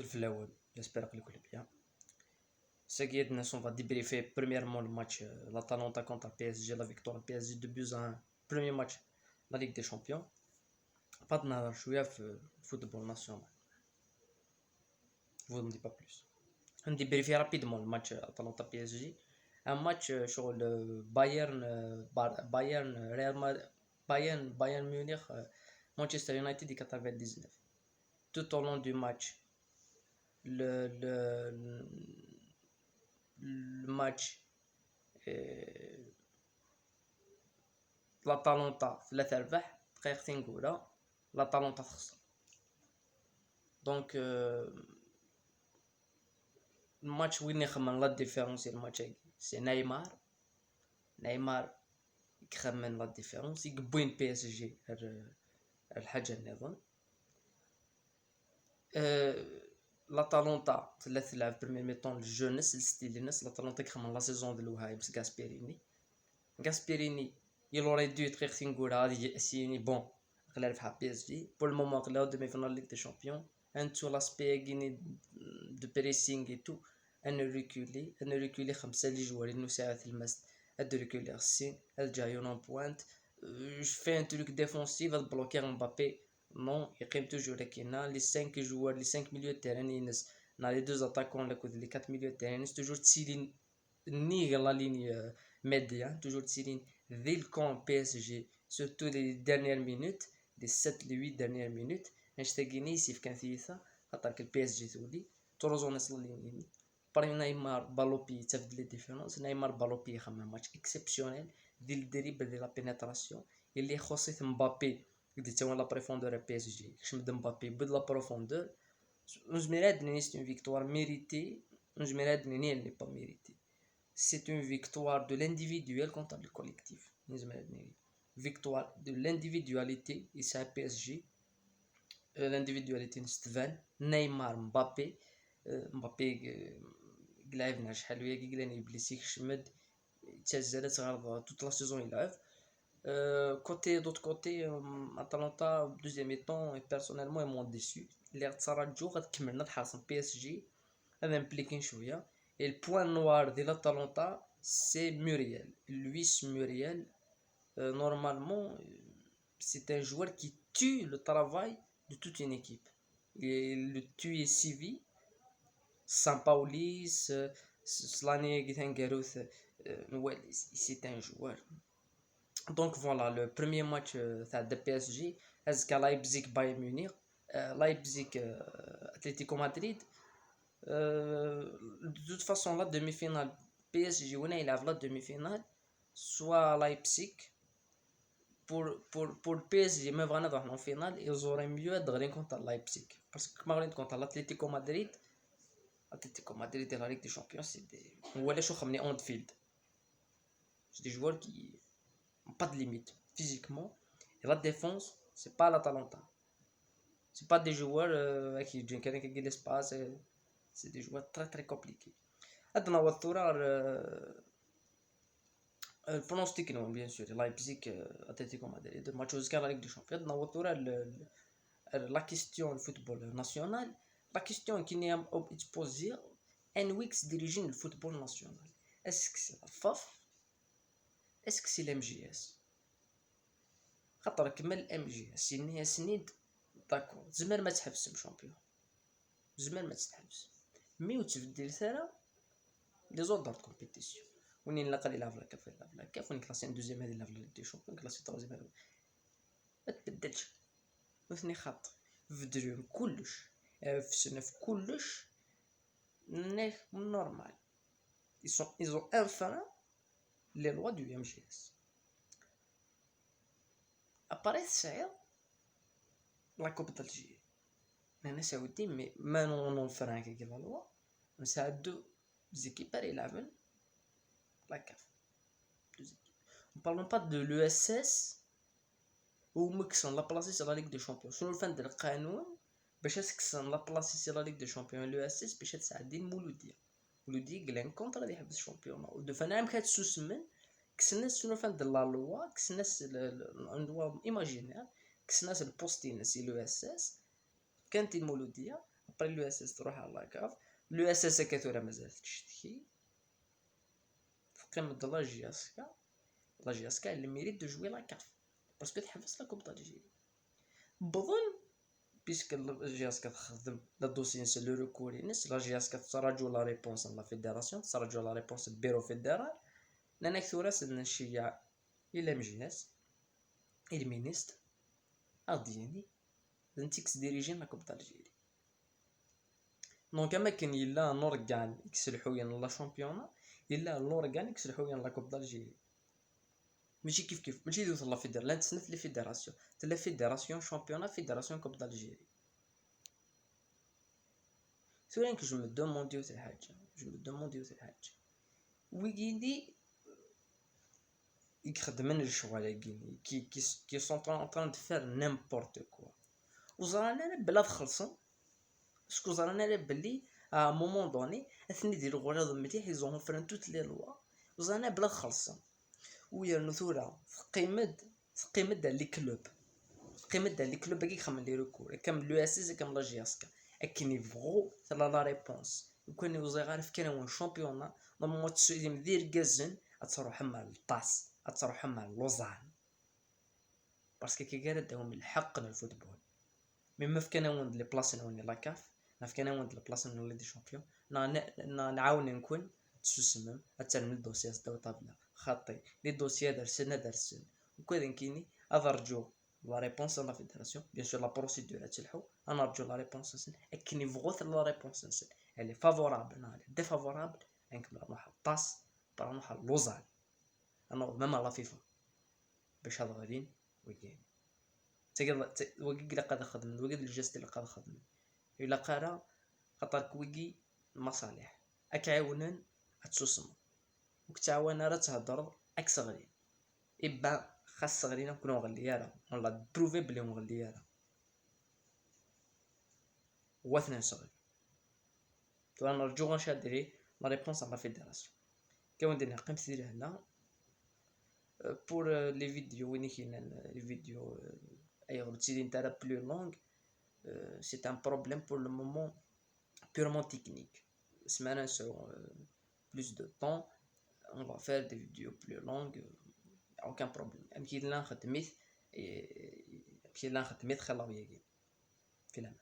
في الاول j'espère que الكل bien. Ce qui est on va débriefer premièrement le match l'Atalanta contre PSG, la victoire PSG de buts à 1, premier match la Ligue des Champions. بعد نهضر شويه في الفوتبول ناسيونال. Je vous en dis pas plus. On débriefer rapidement le match Atalanta PSG. Un match sur le Bayern Real Madrid Bayern Munich Manchester United de 99. Tout au long du match le match l'Atalanta ثلاثة ربح دقيقتين أولى l'Atalanta تخسر. Donc le match وين يخمن لا ديفيرونس الماتش سي نيمار يخمن لا ديفيرونس يقبوين بي اس جي الحاجة اللي نظن l'Atalanta ثلاث لعب بريمير ميطون الجونس الستيل الناس l'Atalanta يخمن لا سيزون ديال الوهايب بس غاسبيريني يلوري دو دقيقتين أولى غادي سيني بون غلا ربحها بي اس جي بور المومون غلاو دومي فينال ليغ دي شامبيون انتو لاسبي غيني دو بريسينغ اي تو ان ريكولي خمسة لي جواري نساعد الماس هاد ريكولي السين هاد جايون اون بوينت جو في ان تروك ديفونسيف هاد بلوكي مبابي نون يقيم توجور كاينه لي 5 جوار لي 5 ميليو تيران ينس نا لي دوز اتاكون لا كود لي 4 ميليو تيران توجور تسيلين ني لا ليني médian, toujours tiré dès le camp PSG, surtout les dernières minutes, les 7 les 8 dernières minutes. نشتاقيني يسيف كان ثيثا خاطر البي اس جي تولي تروزون نصل ليني بري نيمار بالوبي تفد لي ديفيرونس نيمار بالوبي يخمم ماتش اكسبسيونيل ديال الدريبل ديال لا بينيتراسيون اللي خصيت مبابي قد تا لا بريفوندور بي اس جي كشمد مبابي بد لا بروفوندور نجميراد ني سي اون فيكتوار ميريتي نجميراد ني ني با ميريتي. C'est une victoire de l'individuel contre le collectif. Victoire de l'individualité et c'est PSG. L'individualité نستفان نيمار مبابي قلايفنا شحال ويا قلاني بليسيك شمد تزالت غير توت لا سيزون يلعب كوتي دوت كوتي اتلانتا دوزيام ميطون اي بيرسونيلمون مون ديسو اللي تصرا جو غتكملنا تحاصن بي اس جي هذا مبليكين شويه. Et le point noir de l'Atalanta, c'est Muriel. Luis Muriel, normalement, c'est un joueur qui tue le travail de toute une équipe. Il le tue Sivi, Sampaoli, Slane Githengaruth, c'est un joueur. Donc voilà, le premier match de PSG, est-ce Leipzig Bayern Munich, Leipzig Atlético Madrid. De toute façon la demi-finale PSG وين يلعب la demi-finale soit Leipzig pour le PSG mais vraiment dans la finale ils auraient mieux de gagner contre Leipzig parce que quand contre l'Atlético Madrid et la Ligue des Champions c'est des ولا شو خمني on field c'est des joueurs qui n'ont pas de limite physiquement et la défense c'est pas l'Atalanta c'est pas des joueurs qui ont quelqu'un l'espace. C'est des joueurs très très compliqués. عندنا هو الثورة البرونستيك نو بيان سور لايبزيك اتلتيكو مدريد ماتش كان لا ليغ دي شامبيون عندنا هو الثورة لا كيستيون الفوتبول ناسيونال لا كيستيون كي ني اتبوزي ان ويكس ديريجين الفوتبول ناسيونال اسك سي لا فاف اسك سي الام جي اس خاطر كمل ام جي اس سيني سنيد داكور زمر ما تحبس شامبيون زمان ما تستحبس مي وتبدل ثرا لي زودر كومبيتيسيون ونين لاقا يلعب لا كاف يلعب لا كاف ونين كلاسي دوزيام هادي يلعب لا دي شامبيون كلاسي تروزيام هادي ما تبدلش وثني خاطر فدرو كلش في سنة في كلش نيك نورمال ils ont enfreint les lois du MGS après ça la coupe d'Algérie انا سعودي مي ما نون فرانك كي لا لوا نساعدو زيكيب اللي يلعبن لا كاف on parle pas de l'ESS ومكسن لا بلاصي سي لا ليغ دي شامبيون شنو الفند القانون باش تكسن لا بلاصي سي لا ليغ دي شامبيون l'ESS باش تساعدي مولوديه قلان كونتر غادي يحبس الشامبيون ودفا نعم كتسوسمن كسناس شنو الفند لا لوا كسناس ندوا ايماجينير كسناس البوستين سي l'ESS كانت المولوديه ابري لو اس اس تروح على لاكاف. لو اس اس كثوره مازال تشتكي في قمه لا جي اس كا. لا جي اس كا اللي ميريت دو جوي لاكاف باسكو تحبس لا كوب دالجيري بظن بيسك لا جي اس كتخدم لا دوسي نسى لو ريكوري نس لا جي اس كتراجعو لا ريبونس لا فيدراسيون تراجعو لا ريبونس بيرو فيدرال لان كثوره سن الشياع الى مجلس المينيست اديني لنتيكس ديريجين لا كوب دالجيري. دونك اما كان يلا نورغان يكسلحوين لا شامبيونا يلا لورغان يكسلحوين لا كوب دالجيري ماشي كيف ماشي دوت لا فيدر لا تسنف لي فيدراسيون تلا فيدراسيون شامبيونا فيدراسيون كوب دالجيري. سورين كو جو مو دومونديو تاع الحاجه ويكيدي يخدمن الشغل كيني كي سون طران دو فير نيمبورط كوا وزرانا بلا تخلصن اسكو زرانا بلي ا مومون دوني اثني يديروا غرض مليح يزون فران توت لي لوا وزرانا بلا تخلصن ويرنو ثورة قيمة لي كلوب لي كلوب باقي يخمم لي ريكور كم لو اس اس كم لا جي اس كا اكن يبغوا تلا لا ريبونس وكان يوزي غارف كان وين شامبيونا نورمالمون تسوي مدير كازن تروح مع الطاس تروح مع لوزان باسكو كي قال داهم الحق الفوتبول مما في كان وين لي بلاص وين لا كاف ناف كان وين لي بلاص وين دي شامبيون نعاون نكون تسمم حتى من الدوسيات داو طابله خاطي لي دوسيات درسن وكذا كيني افرجو لا ريبونس لا فيدراسيون بيان سور لا بروسيدور تلحو انا نرجو لا ريبونس اكني فغوث لا ريبونس اللي فافورابل نا ديفافورابل انك نروح الطاس نروح لوزان انا ماما لا فيفا باش هاد غاديين ويكين تقدر وكي قاعد خدم وكي الجست اللي قاعد خدم الا قرا خاطر كويكي مصالح اكعاونن اتسوسم وكتعاون راه تهضر اكثر إبا خاص صغيرين نكونو غليارة ولا بروفي بلي غليارة واثنا صغير تو انا نرجو غنشادري لا ريبونس على لا فيدراسيون كاين ندير نقيم سير هنا بور لي فيديو وين كاين لي فيديو اي غتسيدي نتاع بلو لونغ سي ان بروبليم بور لو مومون بيرمون تكنيك سمعنا سو بلوس دو طون on va faire des vidéos plus longues aucun problème يمكن لنا خدمت خلاويه في الأمان.